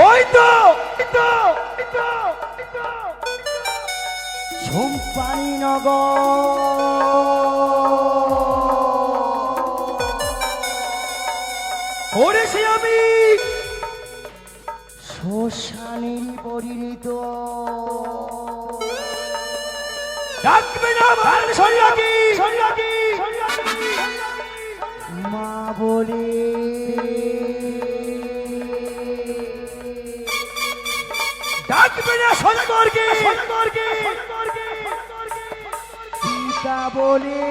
ওই তো ঝুমপানি নগর করেছি আমি শ্মশানের পরিণত। ডাকবে না আমার সরিয়াকি মা বলে, ডাকবে না সদাগরকে পিতা বলে,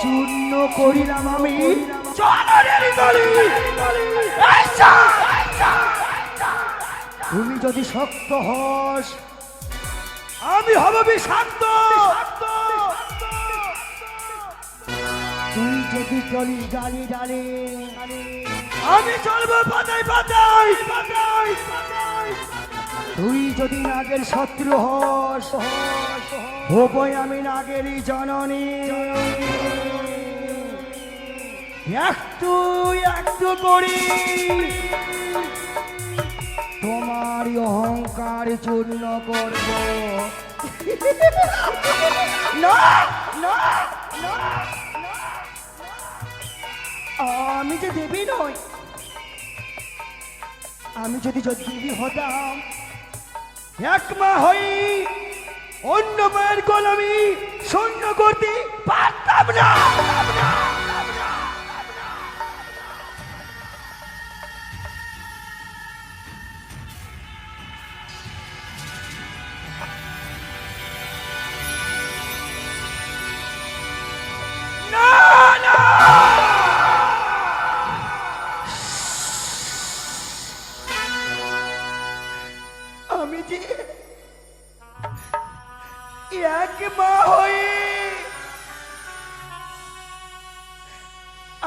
চূর্ণ করিলাম আমি তুমি যদি শক্ত হস আমি হব বিষাক্ত, তুই যদি চলিস ডালি ডালে আমি চলবো পাতায় পাতায়, তুই যদি নাগের শত্রু হস হবই আমি নাগেরই জননী। একটু একটু করি তোমার অহংকার চূর্ণ করব। না না না, আমি যে দেবী নই, আমি যদি দেবী হতাম এক মা হই অন্য মায়ের গোলামি শূন্য করতে পারতাম না। আমি যে এক মা হই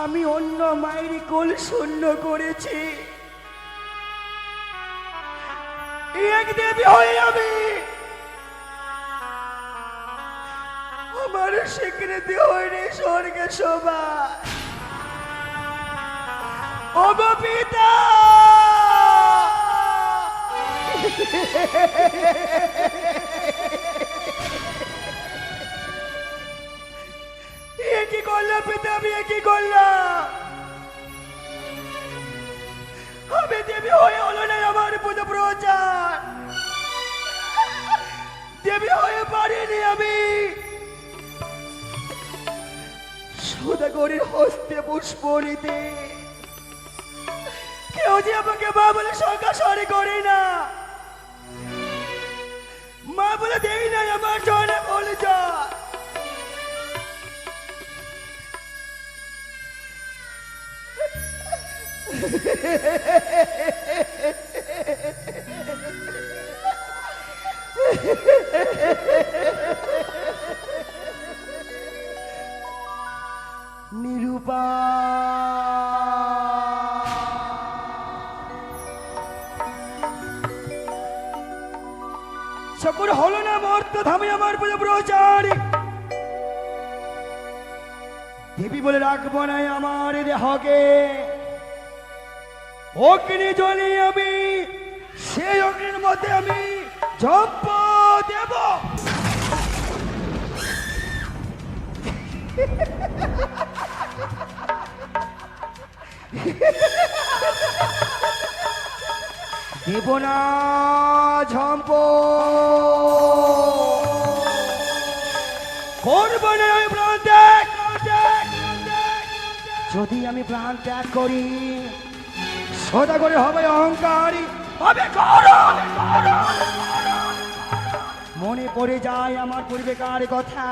আমি অন্য মায়ের কোল শূন্য করেছি, এক দেবী হয়ে আমি আমার স্বীকৃতি হয়নি স্বর্গে শোভা। ও গো পিতা, কি করলাম পিতা, আমি কি করলাম? আমি দেবী হয়ে হলো না আমার পুজো প্রচার, দেবী হয়ে পারিনি আমি সদাগরের হস্তে পুষ্প নিতে। কেউ যে আমাকে মা বলে সঙ্গাসরি করে না, মা বলে দেই না আমার জনে বলে যা। নিরূপা সকল হলো না মর্ত ধামে আমার পুজো প্রচার, দেবী বলে রাখবো না আমার দেহকে। অগ্নি জ্বলি আমি, সেই অগ্নির মধ্যে আমি জপ দেব। দেব না ঝম্প, করব না আমি প্রাণ ত্যাগ। যদি আমি প্রাণ ত্যাগ করি সদাগরে হবে অহংকারী, হবে গৌরব। মনে পড়ে যায় আমার পূর্বেকার কথা,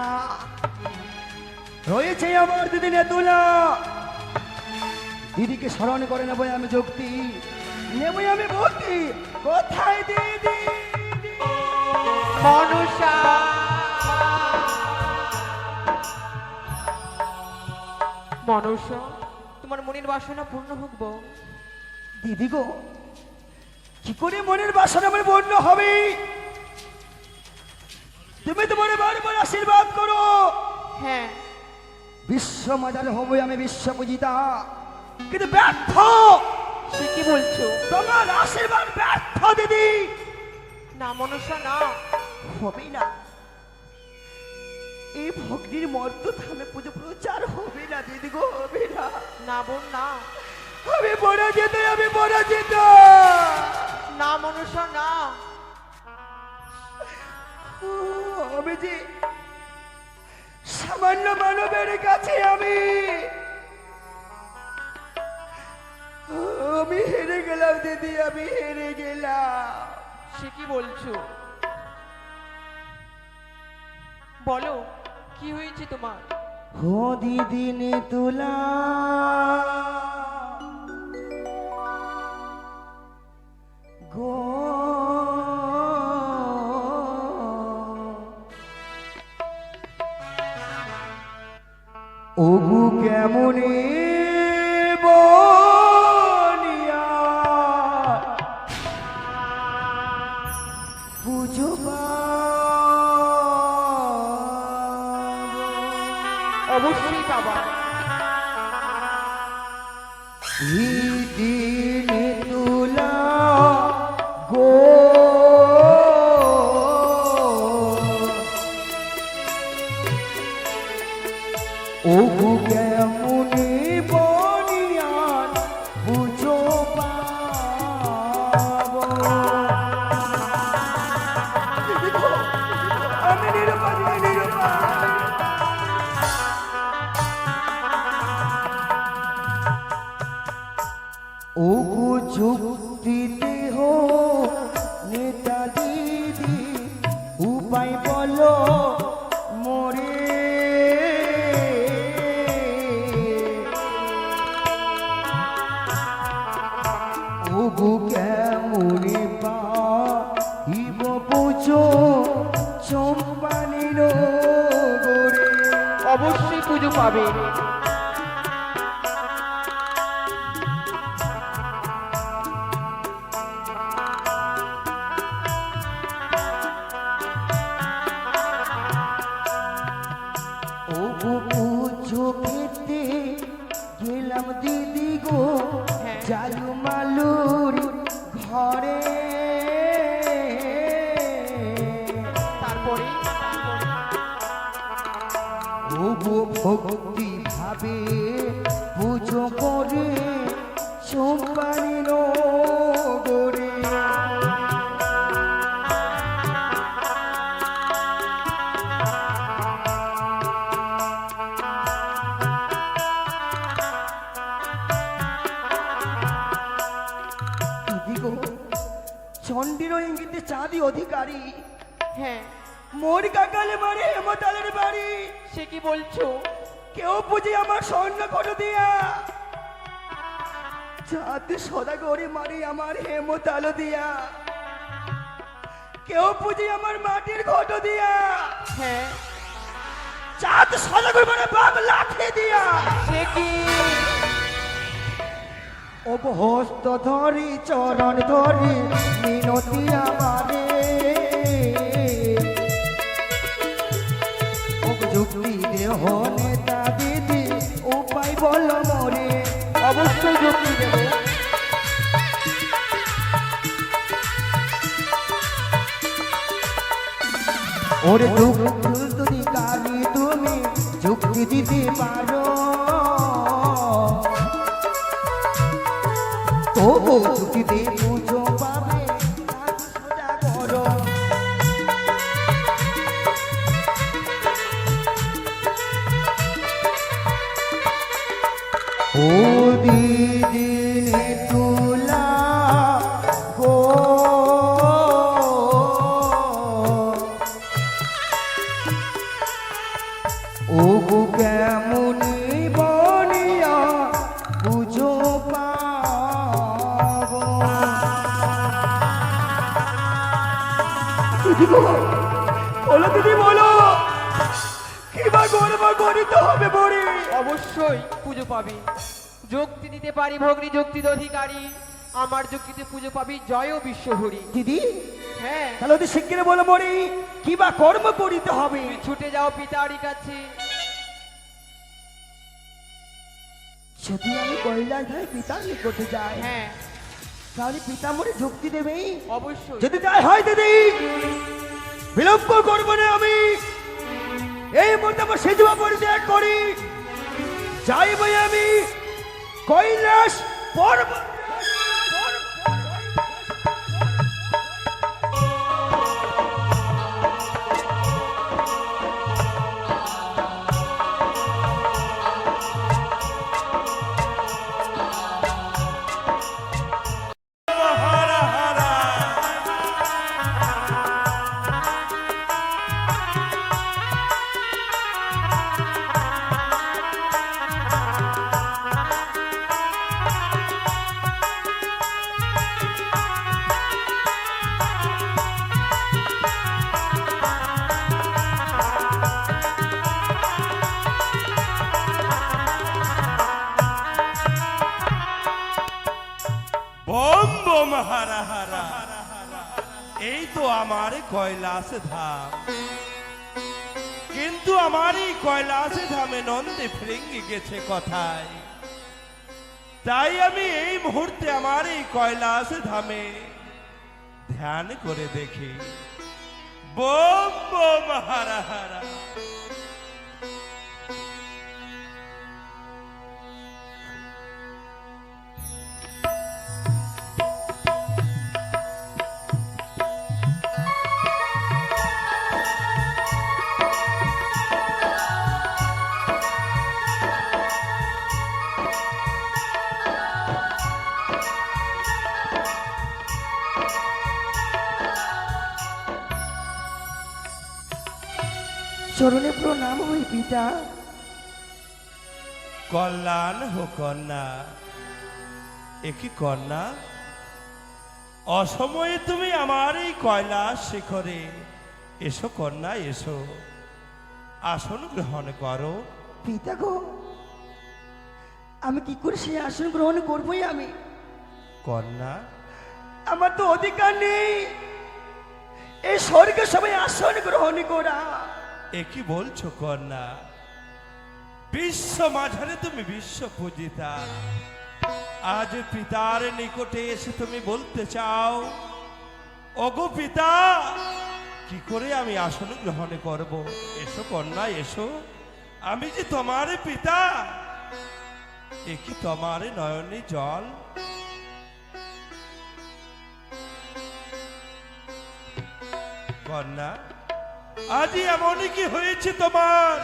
রয়েছে আমার দিদিনে তুলা, দিদিকে স্মরণ করে নেবো আমি যুক্তি, নেবই আমি ভক্তি। কোথায় দিদি মনুষা মনসা, তোমার মনের বাসনা পূর্ণ হোক বউ। দিদি গো, কি করে মনের বাসনা আমার পূর্ণ হবে? তুমি তোমার বারবার আশীর্বাদ করো। হ্যাঁ, বিশ্ব মাজার হবো আমি বিশ্ব পূজিতা, কিন্তু ব্যর্থ। সে কি বলছো? তোমার আশীর্বাদ ব্যর্থ দিদি। না মনসা, না, হবে না। এই ভগ্নির মর্ত থামে পুজো প্রচার হবে না দিদি গো, হবে না। না বোন, না, আমি পরাজিত, আমি পরাজিত। না মনসা, না। আমি যে সামান্য মানবের কাছে আমি হেরে গেলাম দিদি, আমি হেরে গেলাম। সে কি বলছো? বলো, কি হয়েছে তোমার? হো দিদি নে তুলা গো, ওগু কেমনে বনিয়া পুজো অবশ্যই বাবা। দিনে তুলা গো, ওগু কেমনে বনিয়ান বুঝো পাবো। আমি নিরুপায়, নিরুপায়। ওগু যুক্তিতে হো নেতা দিদি, উপায় বলো মোরে। ওগু কেমনে পাইব পুজো চম্পানির গোরে। অবশ্যই পুজো পাবে। ওগো পুজো খেতে গেলাম দিদি গো, হ্যাঁ। জালু মালুর ঘরে। তারপরে ওগো ভক্তি ভাবে পুজো করে চম্পানির গোরে। চন্ডির ইঙ্গিতে চাঁদি অধিকারী, হ্যাঁ, মোর কাকালে মারে হেমতালের বাড়ি। সে কি বলছো? কেউ পুজে আমার স্বর্ণ কট দিয়া, চাঁদ সদা করে মারি আমার হেমতাল দিয়া। কেউ পুজে আমার মাটির ঘট দিয়া, হ্যাঁ, চাঁদ সদা করে মানে বাপ লাঠি দিয়া। সে কি? ও হস্ত ধরি চরণ ধরি মিনতি আমারে, ও যুক্তি দেহ নেতা দিদি, উপায় বল মোরে। অবশ্যই যুক্তি দেব। ওরে যুক্তি কারি তুমি যুক্তি দিতে পারো, তবু যুক্তিতে পুজো পাবে সোজা করো। ও দিদি নে তুলা গো, ওগো কেমনে বনিয়া বুঝো পাবো। দিদি গো, বলো দিদি বলো, কি গর্ব করিতে হবে বড়ি। অবশ্যই পুজো পাবি। যুক্তি দিতে পারি ভগ্নী, যুক্তির অধিকারী। আমার যুক্তিতে পুজো পাবি জয় বিশ্বহরি। দিদি হ্যাঁ, তাহলে ওদের শিগগিরি বলো বড়ি কি বা কর্ম করিতে হবে। তুমি ছুটে যাও পিতার কাছে। যদি আমি কৈলাস ধারে পিতার নিকটে যাই হ্যাঁ, তাহলে পিতা মোরে যুক্তি দেবে। অবশ্যই। যদি তাই হয় দিদি বিলম্ব করবো না আমি এই মুহূর্তে আমার সেজুয়া পরিত্যাগ করি যাইব আমি কৈলাস পর্বত। বম বম হারা হারা, এই তো আমার কৈলাস ধাম। কিন্তু আমার এই কৈলাস ধামে নন্দে ফিরিঙ্গি গেছে কোথায়? তাই আমি এই মুহূর্তে আমার এই কৈলাস ধামে ধ্যান করে দেখি। বম বম হারা হারা। চরণে প্রণাম হই পিতা। কল্যাণ হো কন্যা। একই কন্যা, অসময়ে তুমি আমার এই কৈলাস শিখরে এসো কন্যা, এসো, আসন গ্রহণ করো। পিতা গো আমি কি করে সেই আসন গ্রহণ করবোই আমি? কন্যা, আমার তো অধিকার নেই এই স্বর্গে সবাই আসন গ্রহণ করা। একই বলছো কন্যা? বিশ্ব মাঝারে তুমি বিশ্ব পূজিতা। আজ পিতার নিকটে এসে তুমি বলতে চাও, ওগো পিতা, কি করে আমি আসন গ্রহণ করব? এসো কন্যা, এসো, আমি যে তোমার পিতা। একই তোমার নয়নে জল। কন্যা, আজ এমন কি হয়েছে তোমার?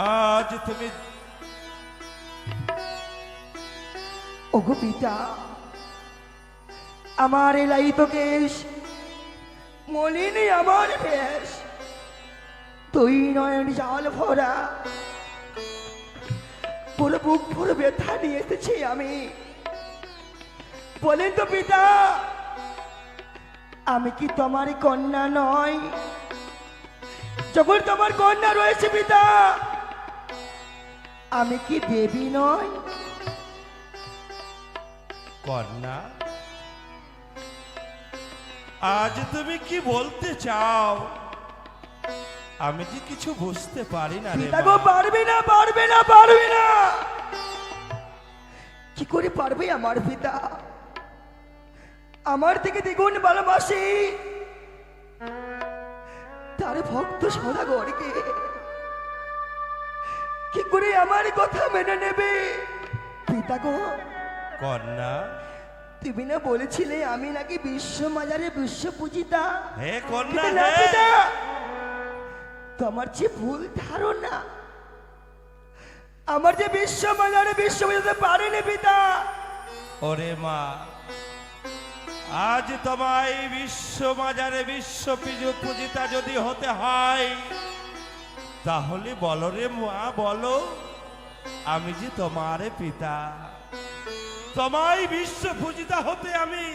আজ তুমি ওগো পিতা, আমার এই লাইত কেশ, মলিনী আমার বেশ, তুই নয়ন জল ভরা, পুরো বুক পুরো ব্যথা নিয়ে এসেছি আমি। বলেন তো পিতা, আমি কি তোমার কন্যা নয়? যখন তোমার কন্যা রয়েছে পিতা, আমি কি দেবী নয়? কন্যা, আজ তুমি কি বলতে চাও? আমি যে কিছু বুঝতে পারি না রে পিতা মা। গো, পারবে না, পারবে না, পারবে না। কি করে পারবে আমার পিতা? আমার থেকে দ্বিগুণ ভালোবাসি তার ভক্ত সদাগরকে। কি করে আমার কথা মেনে নেবে? পিতা গো, কন্যা, তুমি না বলেছিলে আমি নাকি বিশ্ব মাজারে বিশ্ব পূজিতা? হে কন্যা, কিন্তু না হে। পিতা, তোমার যে ভুল ধারণা, আমার যে বিশ্ব মাজারে বিশ্ব পূজিতে পারেনি পিতা। ওরে মা, আজ তোমায় বিশ্ব মাজারে বিশ্ব পূজিতা যদি হতে হয়, তাহলে বলো রে মা, বলো, আমি যে তোমার পিতা, তোমায় বিশ্ব পূজিতা হতে আমি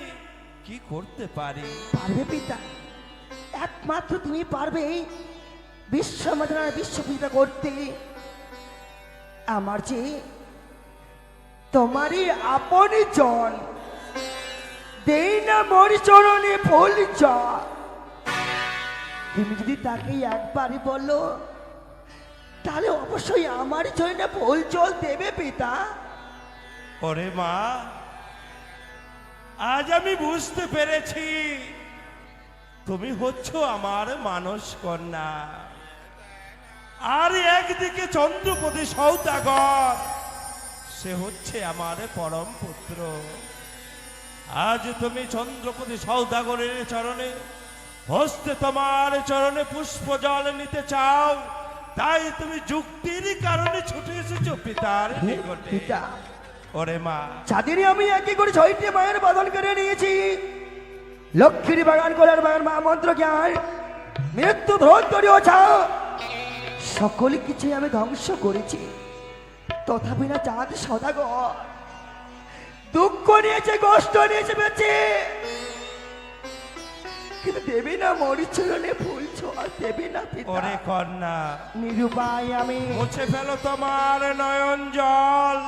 কি করতে পারি? পারবে পিতা, একমাত্র তুমি পারবে। বিশ্ব মাঝার বিশ্বপিতা করতে আমার যে তোমারই আপন জন দেই না মোর চরণে ফুল জল। তুমি যদি তাকে একবারই বলো তাহলে অবশ্যই আমার জন্য ফুল জল দেবে পিতা। ওরে মা, আজ আমি বুঝতে পেরেছি তুমি হচ্ছ আমার মানস কন্যা, আর একদিকে চন্দ্রপতি সৌদাগর, সে হচ্ছে আমার পরম পুত্র। আজ তুমি চন্দ্রপতি সৌদাগরের চরণে হস্তে তোমার চরণে পুষ্প জল নিতে চাও, তাই তুমি যুক্তির কারণে ছুটে এসেছো পিতার নিকটে। পিতা, ওরে মা, যাদেরই আমি একই করে 6টি মায়ের বাদন করে নিয়েছি, লক্ষ্মীর বাগান করার বাগান মা মন্ত্র জ্ঞান মৃত্যু ধরি ওছা সকল কিছু আমি ধ্বংস করেছি, তথাপি না চাঁদ সদাগর দুঃখ নিয়েছে, কষ্ট নিয়েছে বেঁচে, কিন্তু দেবী না মরিচরণে ফুল ছোঁয়া দেবী না পিতা। ওরে কন্যা, নিরুপায় আমি মুছে ফেলো তোমার নয়ন জল।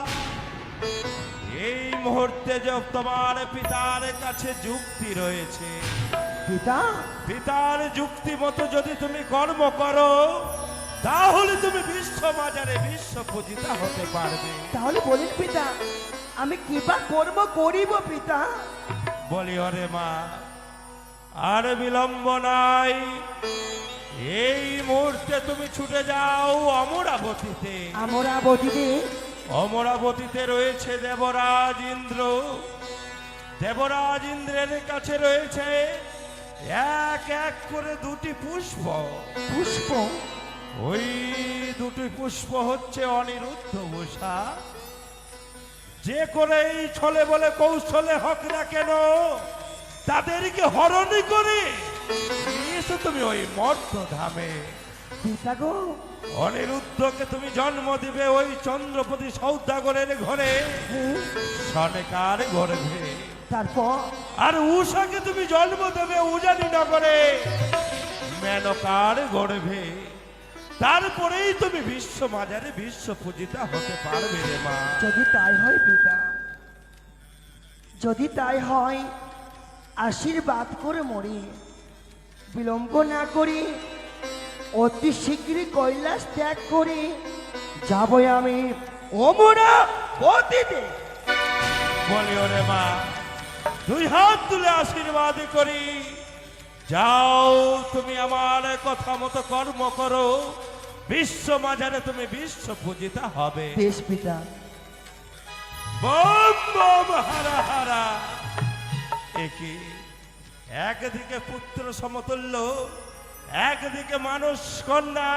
এই মুহূর্তে যে তোমার পিতার কাছে যুক্তি রয়েছে, পিতা, পিতার যুক্তি মতো যদি তুমি কর্ম করো তাহলে তুমি বিশ্ব বাজারে বিশ্ব পূজিতা হতে পারবে। তাহলে বলেন পিতা, আমি কিবা কর্ম করিব পিতা? বলি ওরে মা, আর বিলম্ব নাই, এই মুহূর্তে তুমি ছুটে যাও অমরাবতীতে। অমরাবতীতে? অমরাবতীতে রয়েছে দেবরাজ ইন্দ্র। দেবরাজ ইন্দ্রের কাছে রয়েছে এক এক করে 2টি পুষ্প। পুষ্প? ওই 2টি পুষ্প হচ্ছে অনিরুদ্ধ উষা। যে করে এই ছলে বলে কৌশলে হক না কেন, তাদেরকে হরণ করে এসো তুমি ওই মর্ত ধামে। পিতা গো, অনিরুদ্ধকে তুমি জন্ম দিবে ওই চন্দ্রপতি সৌদাগরের ঘরে, সনেকার গর্ভে। তারপর? আর উষাকে তুমি জন্ম দেবে উজানি নগরে, মেনকার গর্ভে। তারপরেই তুমি বিশ্ব মাজারে বিশ্ব পূজিতা হতে পারবে রে মা। যদি তাই হয় পিতা, যদি তাই হয়, আশীর্বাদ করে মরি, বিলম্ব না করি অতি শীঘ্রই কৈলাস ত্যাগ করি যাবো আমি অমরাবতীতে। বলি ওরে মা, 2 হাত তুলে আশীর্বাদ করি, যাও তুমি আমার কথা মতো কর্ম করো, বিশ্ব মাঝারে তুমি বিশ্ব পূজিতা হবে। বেশ পিতা। বম বম হারা হারা। একই একদিকে পুত্র সমতুল্য, একদিকে মানুষ কন্যা,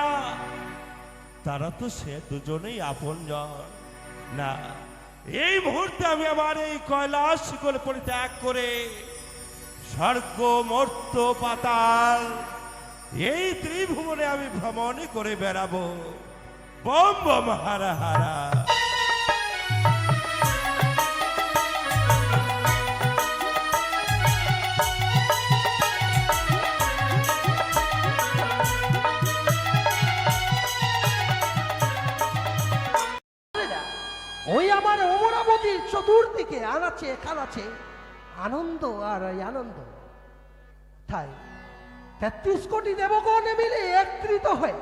তারা তো সে দুজনেই আপনজন না। এই মুহূর্তে আমি আমার এই কৈলাস শিকল পরিত্যাগ করে স্বর্গ মর্ত্য পাতাল এই ত্রিভুবনে আমি ভ্রমণ করে বেড়াবো। বম বম হারা হারা। ওই আমার অমরাবতীর চতুর্দিকে আনাচে কানাচে আনন্দ আর এই আনন্দ। তাই 33 কোটি দেবগণ মিলে একত্রিত হয়ে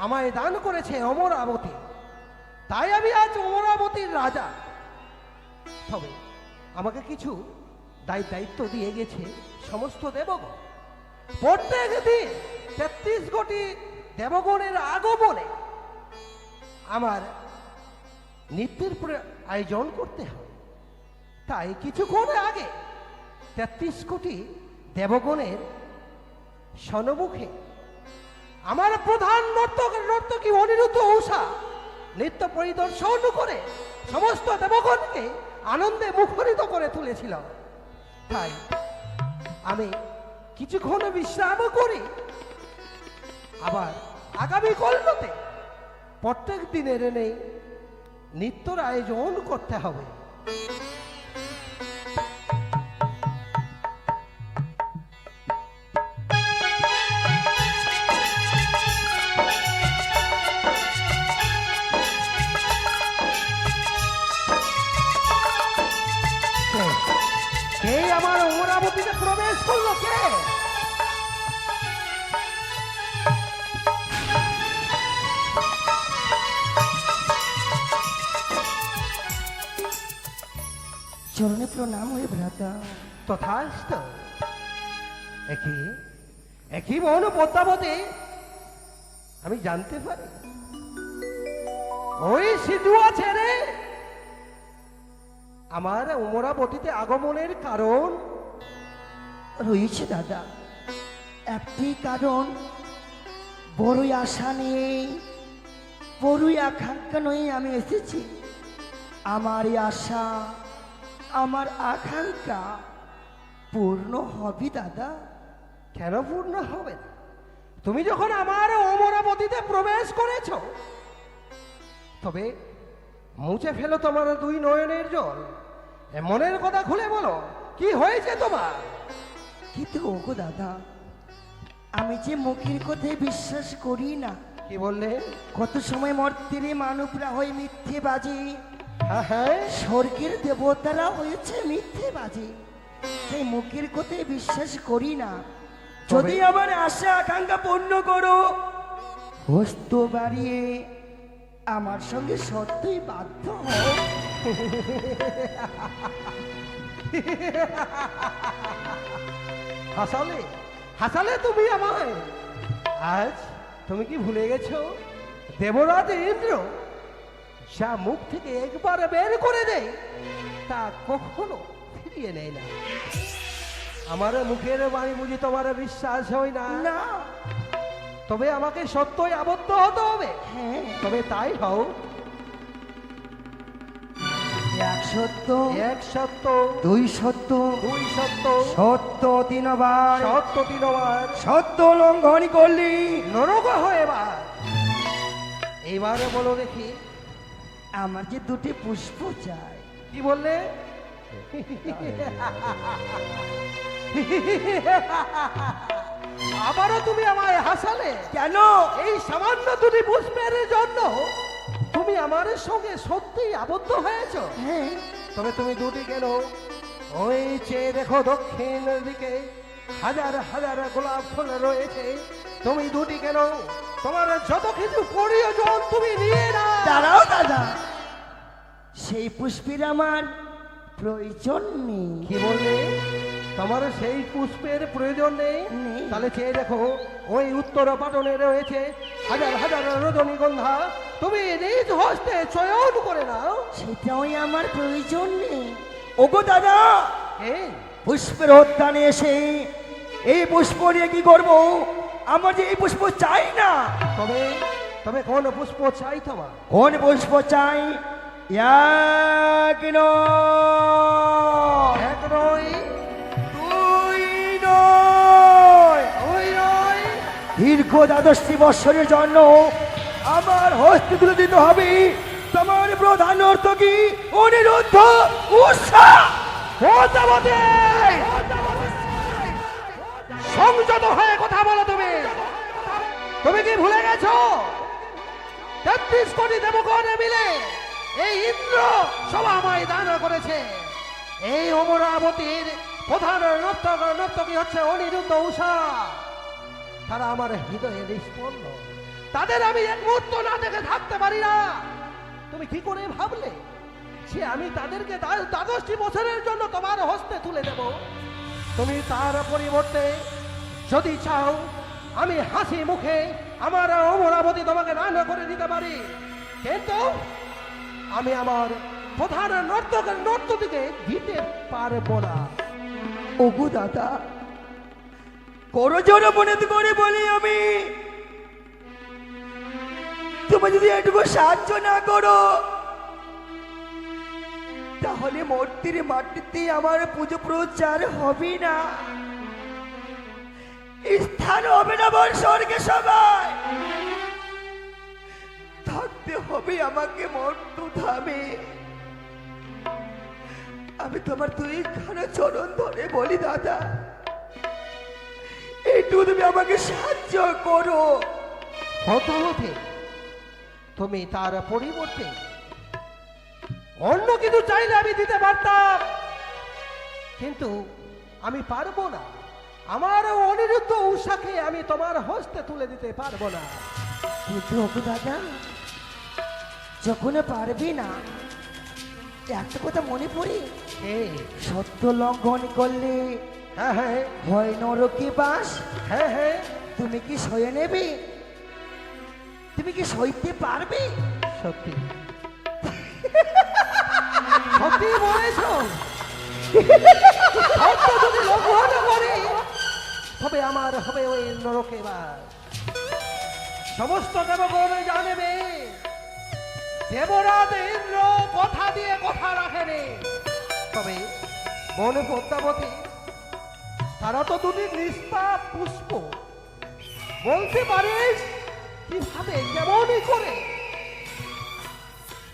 আমায় দান করেছে অমরাবতী, তাই আমি আজ অমরাবতীর রাজা। তবে আমাকে কিছু দায়িত্ব দিয়ে গেছে সমস্ত দেবগণ। প্রত্যেক দিন 33 কোটি দেবগণের আগমনে আমার নৃত্যের আয়োজন করতে হবে। তাই কিছুক্ষণ আগে 33 কোটি দেবগণের সন্মুখে আমার প্রধান নর্তকী অনিরুদ্ধ উষা নৃত্য পরিদর্শন করে সমস্ত দেবগণকে আনন্দে মুখরিত করে তুলেছিল। তাই আমি কিছুক্ষণ বিশ্রাম করি, আবার আগামী কল্পতে প্রত্যেক দিনের নেই নৃত্যর আয়োজন করতে হবে। প্রণাম হয়ে ভ্রাতা। তথাস্ত। একই একই মন পদ্মাবতী, আমি জানতে পারি ওই সিধু আছে রে আমার অমরাবতীতে আগমনের কারণ। রয়েছে দাদা, একটি কারণ, বড়ই আশা নিয়ে, বড়ই আকাঙ্ক্ষা নিয়ে আমি এসেছি। আমার এই আশা, আমার আকাঙ্ক্ষা পূর্ণ হবে দাদা। কেন পূর্ণ হবে না? তুমি যখন আমার অমরাবতীতে প্রবেশ করেছ, তবে মুছে ফেলো তোমার দুই নয়নের জল। এ মনের কথা খুলে বলো, কি হয়েছে তোমার? কিন্তু ওগো দাদা, আমি যে মুখের কথায় বিশ্বাস করি না। কি বললে? কত সময় মর্তেরে মানবরা হয়ে মিথ্যে বাজে, হ্যাঁ হ্যাঁ, স্বর্গের দেবতারা হয়েছে মিথ্যে বাজে। তাই মুখের কথায় বিশ্বাস করি না। যদি আমার আশা আকাঙ্ক্ষা পূর্ণ করো, হস্ত বাড়িয়ে আমার সঙ্গে সত্যই বাধ্য হও। হাসালে হাসালে তুমি আমায়। আজ তুমি কি ভুলে গেছো দেবরাজ ইন্দ্র যা মুখ থেকে একবার বের করে দেয় তা কখনো ফিরিয়ে নেয় না। আমার মুখের বাণী বুঝি তোমার বিশ্বাস হয় না? না, তবে আমাকে সত্যই আবদ্ধ হতে হবে। হ্যাঁ, তবে তাই হও। এক সত্য, এক সত্য, দুই সত্য, দুই সত্য, সত্য তিনবার, সত্য তিনবার, সত্য লঙ্ঘন করলি নরক হয়ে এবার। এইবারে বলো দেখি, আমার যে দুটি পুষ্প চাই। কি বললে? আবারও তুমি আমায় হাসালে কেন? এই সামান্য দুটি পুষ্পের জন্য তুমি আমার সঙ্গে সত্যিই আবদ্ধ হয়েছো? হ্যাঁ, তবে তুমি দুটি কেন? ওই চেয়ে দেখো দক্ষিণ দিকে হাজার হাজার গোলাপ ফুল রয়েছে। তুমি দুটি কেন? তোমার যত কিছু প্রয়োজন তুমি নিয়ে না। দাঁড়াও দাদা, সেই পুষ্পের আমার প্রয়োজন নেই। কি বললে? তোমার সেই পুষ্পের প্রয়োজন নেই? নেই। তাহলে চেয়ে দেখো ওই উত্তর পাটনে রয়েছে হাজার হাজার রজনীগন্ধা। তুমি নিজ হস্তে চয়ন করে নাও। সেটাই আমার প্রয়োজন নেই। ওগো দাদা, এই পুষ্পের উদ্যানে এসে এই পুষ্প নিয়ে কি করবো? আমার যে এই পুষ্প চাই না। তবে তবে কোন পুষ্প চাই তোমার? কোন পুষ্প চাই? এক নয়, এক নয়, দুই নয়, ওই নয়, দীর্ঘ 12টি বৎসরের জন্য আমার হস্তে তুলে দিতে হবে তোমার প্রধান অর্থকী অনিরুদ্ধ উষা। পদ্মাবতী! সংযত হয়ে কথা বলো তুমি। তুমি কি ভুলে গেছো 33 কোটি দেবগণে মিলে এই ইন্দ্র সভা আমায় দান করেছে। এই অমরাবতীর প্রধান নর্তকী হচ্ছে অনিরুদ্ধ উষা। তারা আমার হৃদয়ের স্পন্দ। তাদের আমি এক মুহূর্ত না দেখে থাকতে পারি না। তুমি কি করে ভাবলে যে আমি তাদেরকে 12টি বছরের জন্য তোমার হস্তে তুলে দেব? তুমি তার পরিবর্তে যদি চাও আমি হাসি মুখে আমার অমরাবতী তোমাকে দান করে দিতে পারি, কিন্তু আমি আমার প্রধান নর্তকীকে দিতে পারবো না। ওগো দাদা, করজোর মনে করে বলি আমি, তুমি যদি এটুকু সাহায্য না করো তাহলে মূর্তির মাটিতে আমার পুজো প্রচার হবে না, স্থান হবে না বল স্বর্গে। সবাই থাকতে হবে আমাকে মর্ত ধামে। আমি তোমার দুইখানা চরণ ধরে বলি দাদা, একটু তুমি আমাকে সাহায্য করো। পদ্মাবতী, তুমি তার পরিবর্তে অন্য কিছু চাইলে আমি দিতে পারতাম, কিন্তু আমি পারবো না। আমার অনিরুদ্ধ উষাকে আমি তোমার হস্তে তুলে দিতে পারবো না। কিন্তু ওগো দাদা, যখন পারবি না একটা কথা মনে পড়ে, এই সত্য লঙ্ঘন করলে হ্যাঁ হ্যাঁ হয় নরকে বাস। হ্যাঁ হ্যাঁ তুমি কি সয়ে নেবে? তুমি কি সইতে পারবে? সত্যি সত্যি বলেছ। সত্য যদি লঙ্ঘন করে তবে আমার হবে ওই নরকে বাস। সমস্ত দেবগণ জানবে দেবরাজ ইন্দ্র কথা দিয়ে কথা রাখেনি। তবে বন পদ্মাবতী তারা তো দুটি নিষ্পাপ পুষ্প, বলতে পারিস কিভাবে কেমনই করে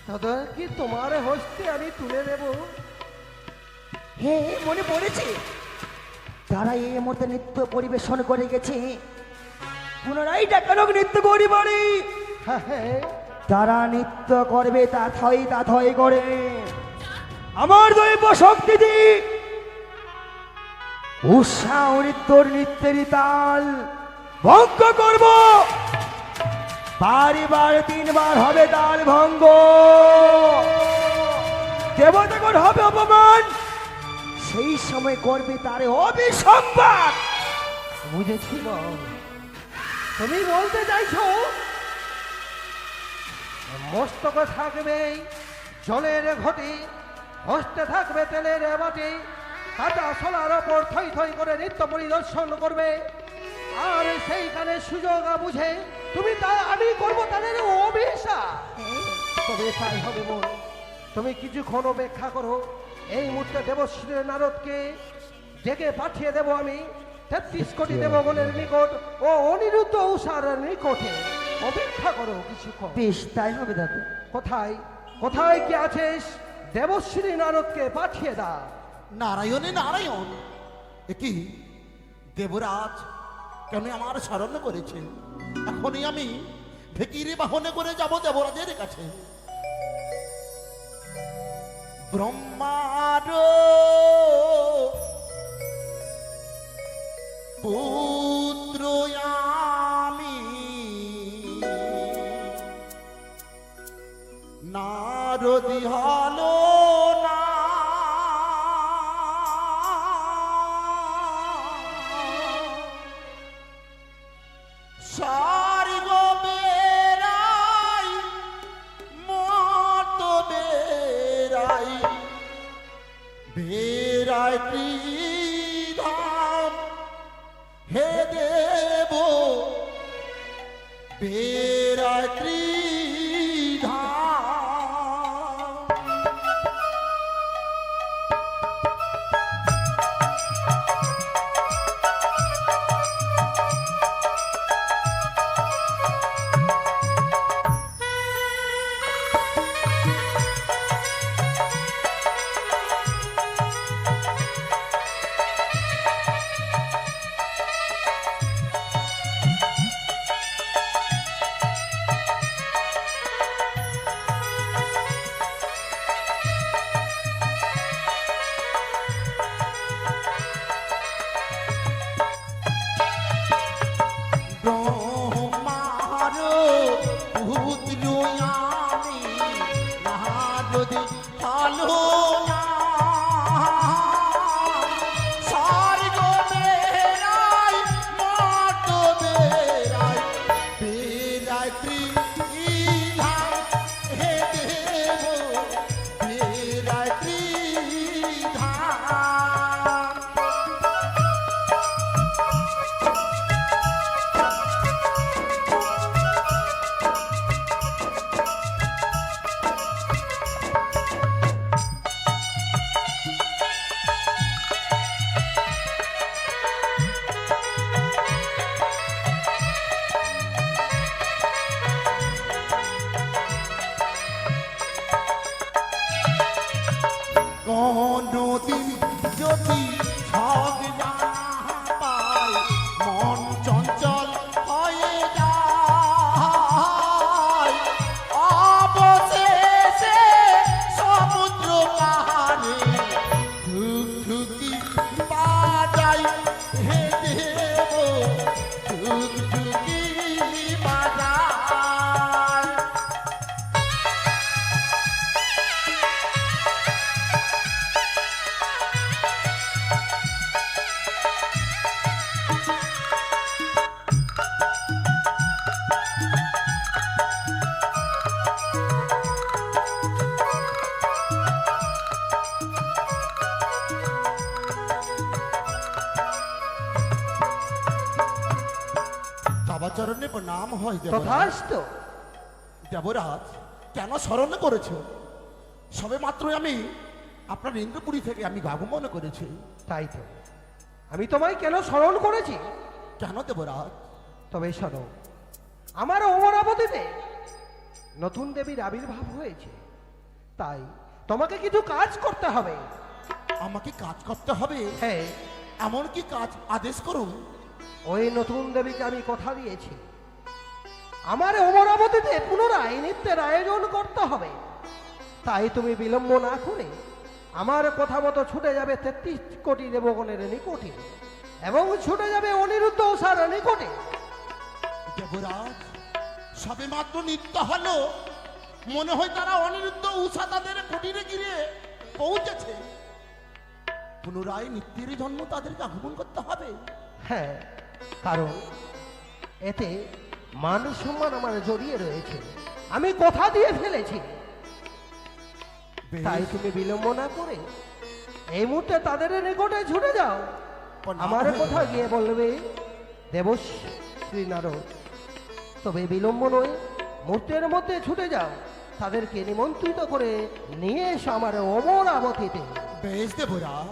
তাদের কি তোমার হস্তে আমি তুলে দেব। হে, মনে পড়েছে, তারা এই মুহূর্তে নৃত্য পরিবেশন করে গেছে। পুনরায় ডাকানো নৃত্য করি বাড়ি। হ্যাঁ হ্যাঁ তারা নৃত্য করবে তা থই করে। আমার দৈব শক্তি দি উৎসাহ নৃত্যর নৃত্যের তাল ভঙ্গ করব। বারবার 3 বার হবে তাল ভঙ্গ। দেবতাগণ হবে অপমান, সেই সময় করবে তারে অভিসম্পাদ। বুঝেছি বল। তুমি বলতে চাইছো মস্তকে থাকবে জলের ঘটি, হস্তে থাকবে তেলের বাটি, কাটা সোলার ওপর থই থই করে নৃত্য পরিদর্শন করবে, আর সেইখানে সুযোগ বুঝে তুমি তা আমি করবো তাদের অভিশাপ। তবে তাই হবে বল। তুমি কিছুক্ষণ অপেক্ষা করো, এই মুহূর্তে দেবশ্রী নারদকে ডেকে পাঠিয়ে দেব আমি 33 কোটি দেবগণের নিকট ও অনিরুদ্ধ উষার নিকটে। অপেক্ষা করো কিছুক্ষণ। বেশ, তাই হবে দাদা। কোথায় কোথায় কি আছিস? দেবশ্রী নারদকে পাঠিয়ে দাও। নারায়ণে নারায়ণ, একি দেবরাজ কেন আমার স্মরণ করেছে? এখনই আমি ফেকিরে বাহনে করে যাব দেবরাজের কাছে। ব্রহ্মার পুত্র আমি, নারদি হলো না স্বর্গ বেরাই মত বেরাই বেরাই ত্রিধাম হে দেব বেরাই ত্রিধাম। বাবা চরণে প্রণাম হয় দেবরাজ। তথাস্তু। দেবরাজ কেন স্মরণ করেছো? সবে মাত্র আমি আপনার ইন্দ্রপুরী থেকে আমি আগমন করেছি। তাই তো আমি তোমায় কেন স্মরণ করেছি? কেন দেবরাজ? তবে শোনো, আমার অমরাবতীতে নতুন দেবীর আবির্ভাব হয়েছে, তাই তোমাকে কিছু কাজ করতে হবে। আমাকে কাজ করতে হবে? হ্যাঁ, এমন কি কাজ আদেশ করুন। ওই নতুন দেবীকে আমি কথা দিয়েছি, আমার অমরাবতীতে পুনরায় নৃত্যের আয়োজন করতে হবে। তাই তুমি বিলম্ব না করে আমার কথা মতো ছুটে যাবে 33 কোটি দেবগণের নিকটে এবং ছুটে যাবে অনিরুদ্ধ উষার নিকটে। দেবরাজ সবে মাত্র নৃত্য হলো, মনে হয় তারা অনিরুদ্ধ উষা তাদের কুটিরে গিয়ে পৌঁছেছে। পুনরায় নৃত্যের জন্য তাদেরকে আগমন করতে হবে। হ্যাঁ, কারণ এতে মান সম্মান আমার জড়িয়ে রয়েছে, আমি কথা দিয়ে ফেলেছি। বেশ, তাই তুমি বিলম্ব না করে এই মুহূর্তে তাদের নিকটে ছুটে যাও। আমার কথা গিয়ে বলবে দেবশ্রী নারদ। তবে বিলম্ব নয়, মুহূর্তের মধ্যে ছুটে যাও, তাদেরকে নিমন্ত্রিত করে নিয়ে এসো আমার অমরাবতীতে। বেশ দেবরাজ,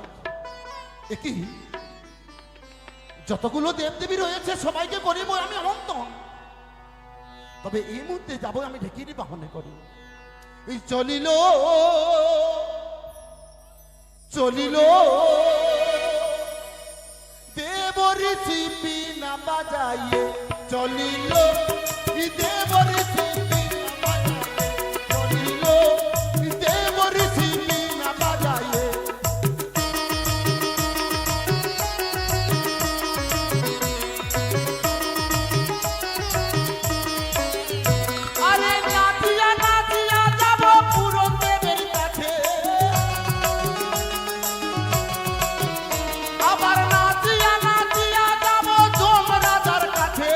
একই যতগুলো দেবদেবী রয়েছে সবাইকে করিব আমি আমন্ত্রণ। তবে এই মুহূর্তে যাব আমি ঢেকিরি বাহনে করি। এই চলিল চলিল দেবরি চিপি না বাজাইয়ে, চলিল দেবরি চিপি না বাজাইয়ে, চলিল দেবরি চিপি না বাজাইয়ে। আরে নাচিয়া নাচিয়া যাব পুরন দেবের কাছে, আবার নাচিয়া নাচিয়া যাব যম রাজার কাছে।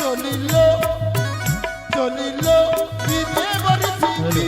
চলিল চলিল দেবর চিপি